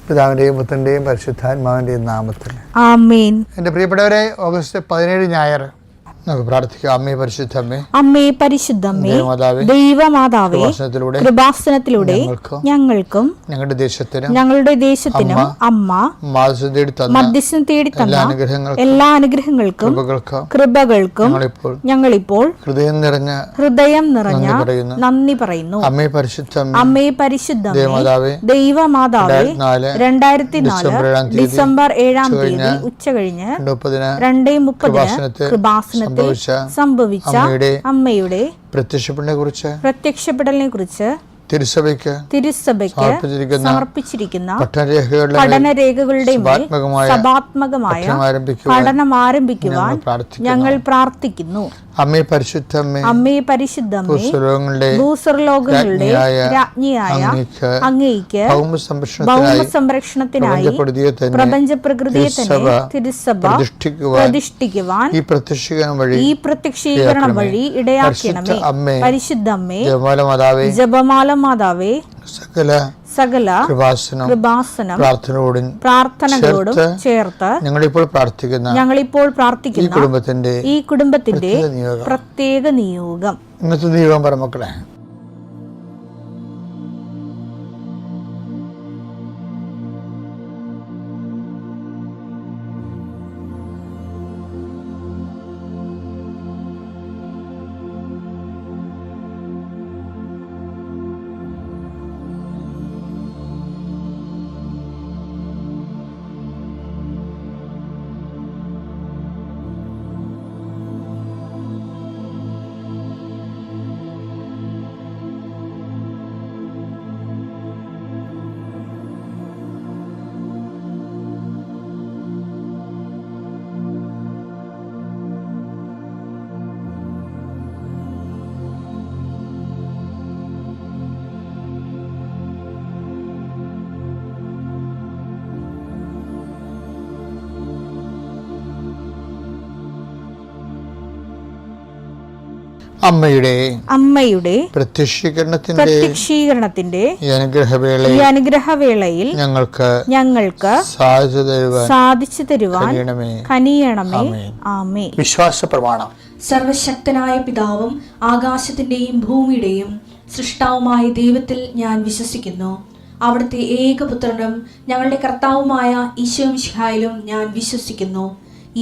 പിതാവിൻ്റെയും പുത്രൻ്റെയും പരിശുദ്ധാത്മാവിൻ്റെയും നാമത്തിൽ ആമേൻ. എൻ്റെ പ്രിയപ്പെട്ടവരെ, ഓഗസ്റ്റ് 17 ഞായർ നമുക്ക് പ്രാർത്ഥിക്കാം. അമ്മേ പരിശുദ്ധമ്മേ, അമ്മേ പരിശുദ്ധമ്മേ, ദൈവമാതാവേ, കൃപാസനത്തിലൂടെ ഞങ്ങൾക്കും ഞങ്ങളുടെ ദേശത്തിനും അമ്മ മധ്യസ്ഥം തേടി തന്ന എല്ലാ അനുഗ്രഹങ്ങൾക്കും കൃപകൾക്കും ഞങ്ങളിപ്പോൾ ഹൃദയം നിറഞ്ഞ നന്ദി പറയുന്നു. അമ്മേ പരിശുദ്ധമ്മേ, ദൈവമാതാവേ, 2004 ഡിസംബർ 7 ഉച്ച കഴിഞ്ഞ് 2:30 കൃപാസനത്തിൽ സംഭവിച്ച അമ്മയുടെ പ്രത്യക്ഷപ്പെടലിനെ കുറിച്ച് തിരുസഭയ്ക്ക് സമർപ്പിച്ചിരിക്കുന്ന പഠനരേഖകളുടെ സഭാത്മകമായ പഠനം ആരംഭിക്കുവാൻ ഞങ്ങൾ പ്രാർത്ഥിക്കുന്നു. അമ്മേ പരിശുദ്ധമ്മേ, ഭൂസ്വർലോകങ്ങളുടെ രാജ്ഞിയായ അങ്ങേയ്ക്ക് ഭൗമസംരക്ഷണത്തിനായി പ്രപഞ്ചപ്രകൃതിയെ തന്നെ തിരുസഭ പ്രതിഷ്ഠിക്കുവാൻ ഈ പ്രത്യക്ഷീകരണം വഴി ഇടയാക്കണമേ. പരിശുദ്ധമ്മേ, ജപമാല മാതാവേ, സകല കൃപാസനം പ്രാർത്ഥനകളോടും ചേർത്ത് ഞങ്ങളിപ്പോൾ പ്രാർത്ഥിക്കുന്ന ഈ കുടുംബത്തിന്റെ പ്രത്യേക നിയോഗം. ഇന്നത്തെ നിയോഗം പറ മക്കളെ. അമ്മയുടെ പ്രത്യക്ഷീകരണത്തിന്റെ ഈ അനുഗ്രഹവേളയിൽ ഞങ്ങൾക്ക് സാധിച്ചു തരുവാൻ കനിയണമേ. ആമേൻ. വിശ്വാസ പ്രമാണം. സർവശക്തനായ പിതാവും ആകാശത്തിന്റെയും ഭൂമിയുടെയും സൃഷ്ടാവുമായ ദൈവത്തിൽ ഞാൻ വിശ്വസിക്കുന്നു. അവിടുത്തെ ഏകപുത്രനും ഞങ്ങളുടെ കർത്താവുമായ ഈശോ മിശിഹായിലും ഞാൻ വിശ്വസിക്കുന്നു.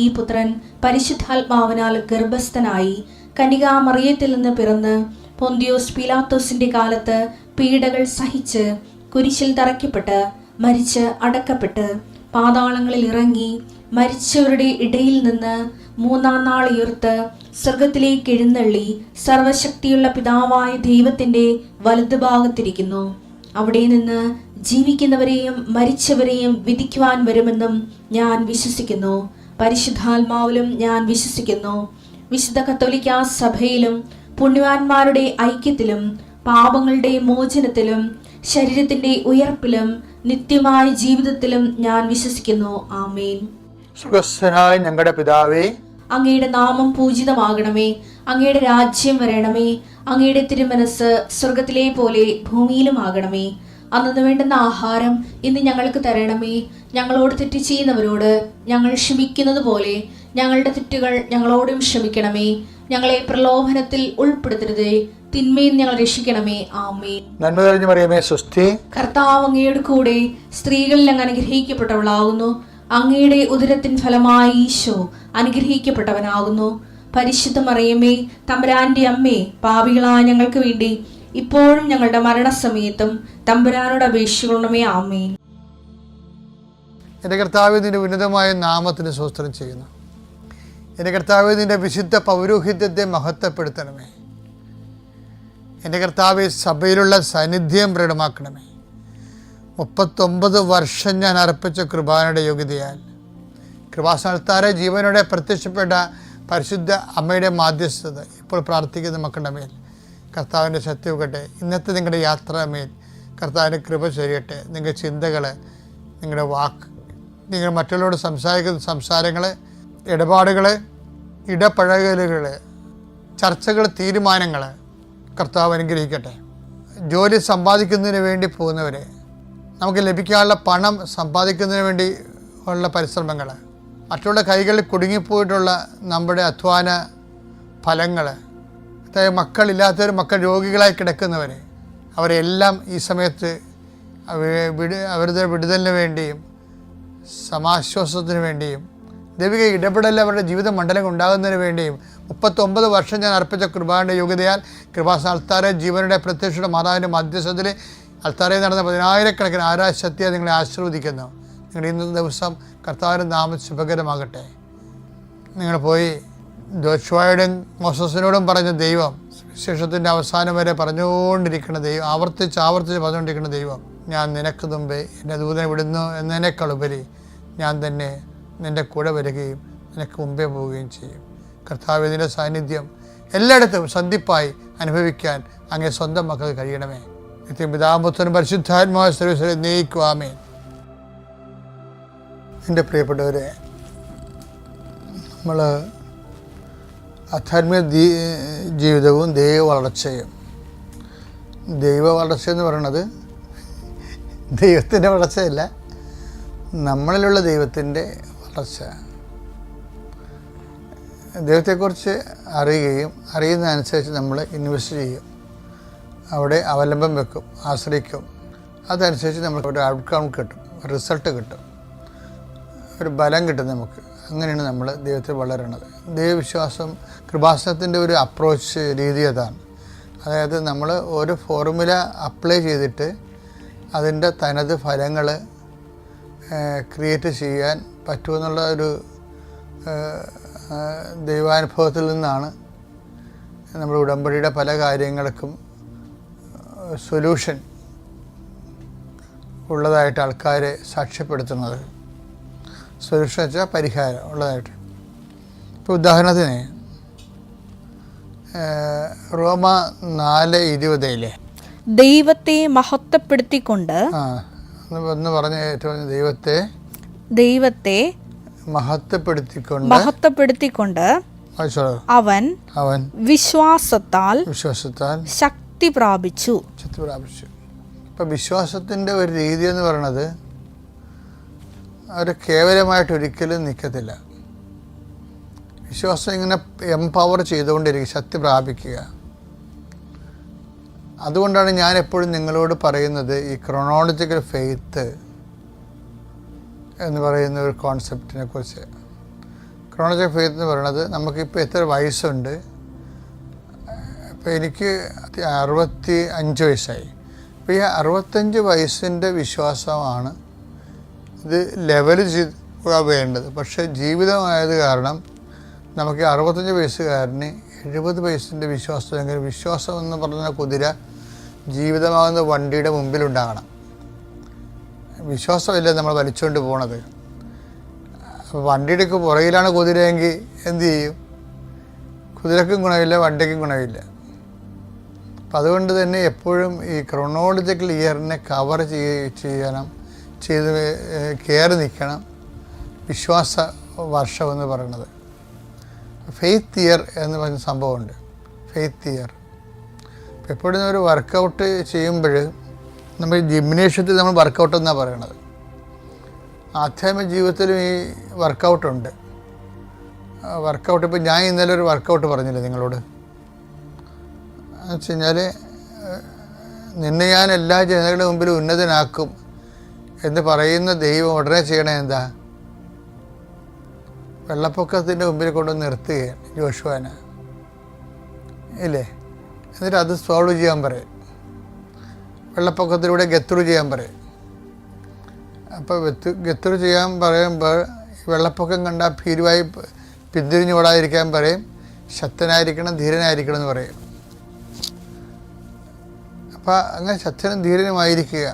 ഈ പുത്രൻ പരിശുദ്ധാത്മാവിനാൽ ഗർഭസ്ഥനായി കന്യകാമറിയത്തിൽ നിന്ന് പിറന്ന് പൊന്തിയോസ് പീലാത്തോസിന്റെ കാലത്ത് പീഡകൾ സഹിച്ച് കുരിശിൽ തറയ്ക്കപ്പെട്ട് മരിച്ച് അടക്കപ്പെട്ട് പാതാളങ്ങളിൽ ഇറങ്ങി മരിച്ചവരുടെ ഇടയിൽ നിന്ന് 3-ാം നാൾ ഉയർത്ത് സ്വർഗത്തിലേക്ക് എഴുന്നള്ളി സർവശക്തിയുള്ള പിതാവായ ദൈവത്തിന്റെ വലതുഭാഗത്തിരിക്കുന്നു. അവിടെ നിന്ന് ജീവിക്കുന്നവരെയും മരിച്ചവരെയും വിധിക്കുവാൻ വരുമെന്നും ഞാൻ വിശ്വസിക്കുന്നു. പരിശുദ്ധാത്മാവിലും ഞാൻ വിശ്വസിക്കുന്നു. വിശുദ്ധ കത്തോലിക്കാ സഭയിലും പുണ്യവാന്മാരുടെ ഐക്യത്തിലും പാപങ്ങളുടെ മോചനത്തിലും ശരീരത്തിന്റെ ഉയർപ്പിലും നിത്യമായ ജീവിതത്തിലും ഞാൻ വിശ്വസിക്കുന്നു. ആമേൻ. സ്വർഗ്ഗസ്ഥനായ ഞങ്ങളുടെ പിതാവേ, അങ്ങയുടെ നാമം പൂജിതമാകണമേ. അങ്ങയുടെ രാജ്യം വരണമേ. അങ്ങയുടെ തിരുമനസ് സ്വർഗത്തിലെ പോലെ ഭൂമിയിലും ആകണമേ. അന്നു വേണ്ടുന്ന ആഹാരം ഇന്ന് ഞങ്ങൾക്ക് തരണമേ. ഞങ്ങളോട് തെറ്റ് ചെയ്യുന്നവരോട് ഞങ്ങൾ ക്ഷമിക്കുന്നത് പോലെ ഞങ്ങളുടെ തെറ്റുകൾ ഞങ്ങളോടും ക്ഷമിക്കണമേ. ഞങ്ങളെ പ്രലോഭനത്തിൽ ഉൾപ്പെടുത്തരുതേ, തിന്മയിൽ ഞങ്ങൾ രക്ഷിക്കണമേ. ആമേൻ. നന്മ നിറഞ്ഞ മറിയമേ, സ്വസ്തി. കർത്താവ് അങ്ങയുടെ കൂടെ സ്ത്രീകളിൽ അങ്ങ് അനുഗ്രഹിക്കപ്പെട്ടവളാകുന്നു. അങ്ങയുടെ ഉദരത്തിൻ ഫലമായി ഈശോ അനുഗ്രഹിക്കപ്പെട്ടവനാകുന്നു. പരിശുദ്ധ മറിയമേ, തമ്പുരാന്റെ അമ്മേ, പാപികളായ ഞങ്ങൾക്ക് വേണ്ടി ഇപ്പോഴും ഞങ്ങളുടെ മരണസമയത്തും തമ്പുരാനോട് അപേക്ഷിക്കണമേ. ആമേൻ. എൻ്റെ കർത്താവേ, നിന്റെ ഉന്നതമായ നാമത്തിന് സ്തോത്രം ചെയ്യുന്നു. എൻ്റെ കർത്താവേ, നിന്റെ വിശുദ്ധ പൗരോഹിത്യത്തെ മഹത്വപ്പെടുത്തണമേ. എൻ്റെ കർത്താവേ, സഭയിലുള്ള സാന്നിധ്യം പ്രകടമാക്കണമേ. 39 വർഷം ഞാൻ അർപ്പിച്ച കൃപാനയുടെ യോഗ്യതയാൽ കൃപാസനത്താരെ ജീവനോടെ പ്രത്യക്ഷപ്പെട്ട പരിശുദ്ധ അമ്മയുടെ മാധ്യസ്ഥത ഇപ്പോൾ പ്രാർത്ഥിക്കുന്ന മക്കളുടെ മേൽ കർത്താവിൻ്റെ ശക്തിയൊക്കട്ടെ. ഇന്നത്തെ നിങ്ങളുടെ യാത്രാമേൽ കർത്താവിൻ്റെ കൃപ ചൊരിയട്ടെ. നിങ്ങളുടെ ചിന്തകൾ, നിങ്ങളുടെ വാക്ക്, നിങ്ങൾ മറ്റുള്ളവരോട് സംസാരിക്കുന്ന സംസാരങ്ങൾ, ഇടപാടുകൾ, ഇടപഴകലുകൾ, ചർച്ചകൾ, തീരുമാനങ്ങൾ കർത്താവ് അനുഗ്രഹിക്കട്ടെ. ജോലി സമ്പാദിക്കുന്നതിന് വേണ്ടി പോകുന്നവരെ നമുക്ക് ലഭിക്കാനുള്ള പണം സമ്പാദിക്കുന്നതിന് വേണ്ടി ഉള്ള പരിശ്രമങ്ങൾ, മറ്റുള്ള കൈകളിൽ കുടുങ്ങിപ്പോയിട്ടുള്ള നമ്മുടെ അധ്വാന ഫലങ്ങൾ, അതായത് മക്കളില്ലാത്തവർ, മക്കൾ രോഗികളായി കിടക്കുന്നവർ, അവരെല്ലാം ഈ സമയത്ത് അവരുടെ വിടുതലിന് വേണ്ടിയും സമാശ്വാസത്തിന് വേണ്ടിയും ദൈവിക ഇടപെടൽ അവരുടെ ജീവിത മണ്ഡലം ഉണ്ടാകുന്നതിന് വേണ്ടിയും 39 വർഷം ഞാൻ അർപ്പിച്ച കൃപാന്റെ യോഗ്യതയാൽ കൃപാസന അൾത്താരെ ജീവനുടെ പ്രത്യക്ഷയുടെ മാതാവിൻ്റെ മധ്യസ്ഥത്തിൽ അൾത്താരയിൽ നടന്ന 10,000-കണക്കിന് ആരാധശക്തിയെ നിങ്ങളെ ആശീർവദിക്കുന്നു. നിങ്ങളുടെ ഇന്നത്തെ ദിവസം കർത്താവിൻ്റെ നാമം ശുഭകരമാകട്ടെ. നിങ്ങൾ പോയി ജോഷുവയോടും മോസസിനോടും പറഞ്ഞ ദൈവം, വിശേഷത്തിൻ്റെ അവസാനം വരെ പറഞ്ഞുകൊണ്ടിരിക്കുന്ന ദൈവം, ആവർത്തിച്ച് പറഞ്ഞുകൊണ്ടിരിക്കുന്ന ദൈവം, ഞാൻ നിനക്ക് മുമ്പേ എൻ്റെ ദൂതനെ വിടുന്നു എന്നതിനേക്കാളുപരി ഞാൻ തന്നെ നിൻ്റെ കൂടെ വരികയും നിനക്ക് മുമ്പേ പോവുകയും ചെയ്യും. കർത്താവ് ഇതിൻ്റെ സാന്നിധ്യം എല്ലായിടത്തും സന്ധിപ്പായി അനുഭവിക്കാൻ അങ്ങേ സ്വന്തം മക്കൾക്ക് കഴിയണമേ. നിത്യം പിതാപുത്രനും പരിശുദ്ധാത്മാവായ സർവ്വീശ്വരനെ നയിക്കുവാമേ. എൻ്റെ പ്രിയപ്പെട്ടവരെ, നമ്മൾ ആധ്യാത്മിക ജീവിതവും ദൈവ വളർച്ചയും, ദൈവ വളർച്ച എന്ന് പറയുന്നത് ദൈവത്തിൻ്റെ വളർച്ചയല്ല, നമ്മളിലുള്ള ദൈവത്തിൻ്റെ വളർച്ച. ദൈവത്തെക്കുറിച്ച് അറിയുകയും അറിയുന്നതനുസരിച്ച് നമ്മൾ ഇൻവെസ്റ്റ് ചെയ്യും, അവിടെ അവലംബം വെക്കും, ആശ്രയിക്കും. അതനുസരിച്ച് നമുക്ക് ഒരു ഔട്ട്കം കിട്ടും, റിസൾട്ട് കിട്ടും, ഒരു ബലം കിട്ടും നമുക്ക്. അങ്ങനെയാണ് നമ്മൾ ദൈവത്തിൽ വളരുന്നത്. ദൈവവിശ്വാസം കൃപാസനത്തിൻ്റെ ഒരു അപ്രോച്ച് രീതി അതാണ്. അതായത് നമ്മൾ ഒരു ഫോർമുല അപ്ലൈ ചെയ്തിട്ട് അതിൻ്റെ തനത് ഫലങ്ങൾ ക്രിയേറ്റ് ചെയ്യാൻ പറ്റുമെന്നുള്ള ഒരു ദൈവാനുഭവത്തിൽ നിന്നാണ് നമ്മുടെ ഉടമ്പടിയുടെ പല കാര്യങ്ങൾക്കും സൊല്യൂഷൻ ഉള്ളതായിട്ട് ആൾക്കാരെ സാക്ഷ്യപ്പെടുത്തുന്നത്. സൊല്യൂഷൻ വെച്ചാൽ പരിഹാരം ഉള്ളതായിട്ട്. ഇപ്പോൾ ഉദാഹരണത്തിന് റോമ 4:20 ദൈവത്തെ മഹത്വപ്പെടുത്തിക്കൊണ്ട് ഒന്ന് പറഞ്ഞ ഏറ്റവും ദൈവത്തെ മഹത്വപ്പെടുത്തിക്കൊണ്ട് അവൻ വിശ്വാസത്താൽ ശക്തി പ്രാപിച്ചു. ഇപ്പം വിശ്വാസത്തിൻ്റെ ഒരു രീതി എന്ന് പറയുന്നത് അവർ കേവലമായിട്ട് ഒരിക്കലും നിൽക്കത്തില്ല. വിശ്വാസം ഇങ്ങനെ എംപവർ ചെയ്തുകൊണ്ടിരിക്കുക, ശക്തി പ്രാപിക്കുക. അതുകൊണ്ടാണ് ഞാൻ എപ്പോഴും നിങ്ങളോട് പറയുന്നത് ഈ ക്രോണോളജിക്കൽ ഫെയ്ത്ത് എന്ന് പറയുന്ന ഒരു കോൺസെപ്റ്റിനെ കുറിച്ച്. ക്രോണോളജിക്കൽ ഫെയ്ത്ത് എന്ന് പറയുന്നത് നമുക്കിപ്പോൾ എത്ര വയസ്സുണ്ട്, ഇപ്പോൾ എനിക്ക് 65 വയസ്സായി. അപ്പോൾ ഈ 65 വയസ്സിൻ്റെ വിശ്വാസമാണ് ഇത് ലെവൽ ചെയ്ത് വേണ്ടത്. പക്ഷേ ജീവിതമായത് കാരണം നമുക്ക് 65 വയസ്സുകാരന് 70 വയസ്സിൻ്റെ വിശ്വാസം. എങ്ങനെ വിശ്വാസം എന്ന് പറഞ്ഞ കുതിര ജീവിതമാകുന്ന വണ്ടിയുടെ മുമ്പിലുണ്ടാകണം. വിശ്വാസമില്ല നമ്മൾ വലിച്ചുകൊണ്ട് പോണത്. അപ്പോൾ വണ്ടിയുടെ പുറകിലാണ് കുതിരയെങ്കിൽ എന്തു ചെയ്യും? കുതിരക്കും ഗുണമില്ല, വണ്ടിക്കും ഗുണമില്ല. അപ്പം അതുകൊണ്ട് തന്നെ എപ്പോഴും ഈ ക്രോണോളജിക്കൽ ഇയറിനെ കവർ ചെയ്ത് കയറി നിൽക്കണം വിശ്വാസ വർഷം എന്ന് പറയുന്നത്. ഫെയ്ത്ത് ഇയർ എന്ന് പറഞ്ഞ സംഭവമുണ്ട്. ഫെയ്ത്ത് ഇയർ എപ്പോഴും ഒരു വർക്കൗട്ട് ചെയ്യുമ്പോൾ നമ്മൾ ജിംനേഷ്യത്തിൽ നമ്മൾ വർക്കൗട്ട് എന്നാണ് പറയണത്. ആധ്യാത്മിക ജീവിതത്തിലും ഈ വർക്കൗട്ടുണ്ട്. വർക്കൗട്ട് ഇപ്പോൾ ഞാൻ ഇന്നലെ ഒരു വർക്കൗട്ട് പറഞ്ഞില്ലേ നിങ്ങളോട്, എന്ന് വെച്ച് കഴിഞ്ഞാൽ നിന്നെ ഞാൻ എല്ലാ ജനങ്ങളുടെ മുമ്പിൽ ഉന്നതനാക്കും എന്ന് പറയുന്ന ദൈവം ഉടനെ ചെയ്യണേ എന്താ? വെള്ളപ്പൊക്കത്തിൻ്റെ മുമ്പിൽ കൊണ്ടുവന്ന് നിർത്തുകയാണ് ജോഷുവാനെ, ഇല്ലേ? എന്നിട്ട് അത് സോൾവ് ചെയ്യാൻ പറയും. വെള്ളപ്പൊക്കത്തിലൂടെ ഗത്രു ചെയ്യാൻ പറയും. അപ്പോൾ ഗത്രു ചെയ്യാൻ പറയുമ്പോൾ വെള്ളപ്പൊക്കം കണ്ടാൽ ഭീരുവായി പിന്തിരിഞ്ഞു ഓടാതിരിക്കാൻ പറയും. ശക്തനായിരിക്കണം, ധീരനായിരിക്കണം എന്ന് പറയും. അപ്പോൾ അങ്ങനെ ശക്തനും ധീരനുമായിരിക്കുക.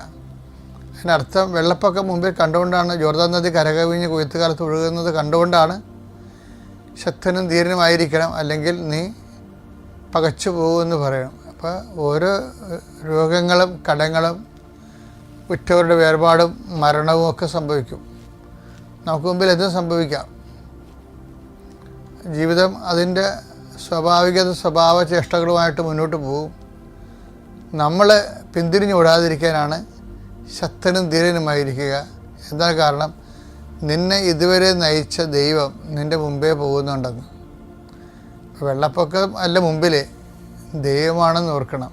അതിനർത്ഥം വെള്ളപ്പൊക്കം മുമ്പിൽ കണ്ടുകൊണ്ടാണ്, ജോർദാൻ നദി കരകവിഞ്ഞ് കൊയ്ത്തുകാലത്ത് ഒഴുകുന്നത് കണ്ടുകൊണ്ടാണ് ശക്തനും ധീരനുമായിരിക്കണം, അല്ലെങ്കിൽ നീ പകച്ചു പോകുമെന്ന് പറയണം. അപ്പോൾ ഓരോ രോഗങ്ങളും കടങ്ങളും ഉറ്റവരുടെ വേർപാടും മരണവും ഒക്കെ സംഭവിക്കും. നമുക്ക് മുമ്പിൽ എന്തും സംഭവിക്കാം. ജീവിതം അതിൻ്റെ സ്വഭാവ ചേഷ്ടകളുമായിട്ട് മുന്നോട്ട് പോകും. നമ്മൾ പിന്തിരിഞ്ഞ് ഓടാതിരിക്കാനാണ് ശക്തനും ധീരനുമായിരിക്കുക. എന്താ കാരണം? നിന്നെ ഇതുവരെ നയിച്ച ദൈവം നിൻ്റെ മുമ്പേ പോകുന്നുണ്ടെന്ന്. വെള്ളപ്പൊക്കം അല്ല മുമ്പിൽ, ദൈവമാണെന്ന് ഓർക്കണം.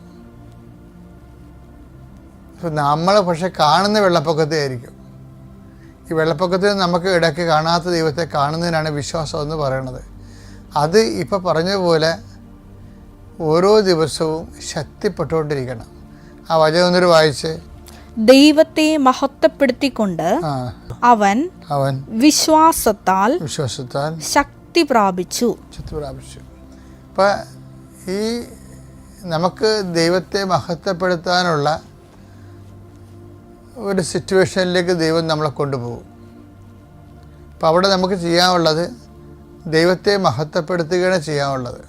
നമ്മൾ പക്ഷെ കാണുന്ന വെള്ളപ്പൊക്കത്തെ ആയിരിക്കും. ഈ വെള്ളപ്പൊക്കത്തിൽ നമുക്ക് ഇടയ്ക്ക് കാണാത്ത ദൈവത്തെ കാണുന്നതിനാണ് വിശ്വാസം എന്ന് പറയുന്നത്. അത് ഇപ്പോൾ പറഞ്ഞതുപോലെ ഓരോ ദിവസവും ശക്തിപ്പെട്ടുകൊണ്ടിരിക്കണം. ആ വചനം ഒന്നൊരു വായിച്ച്. ദൈവത്തെ മഹത്വപ്പെടുത്തിക്കൊണ്ട് അവൻ വിശ്വാസത്താൽ ശക്തി പ്രാപിച്ചു. അപ്പം ഈ നമുക്ക് ദൈവത്തെ മഹത്വപ്പെടുത്താനുള്ള ഒരു സിറ്റുവേഷനിലേക്ക് ദൈവം നമ്മളെ കൊണ്ടുപോകും. അപ്പോൾ അവിടെ നമുക്ക് ചെയ്യാനുള്ളത് ദൈവത്തെ മഹത്വപ്പെടുത്തുകയാണ് ചെയ്യാനുള്ളത്.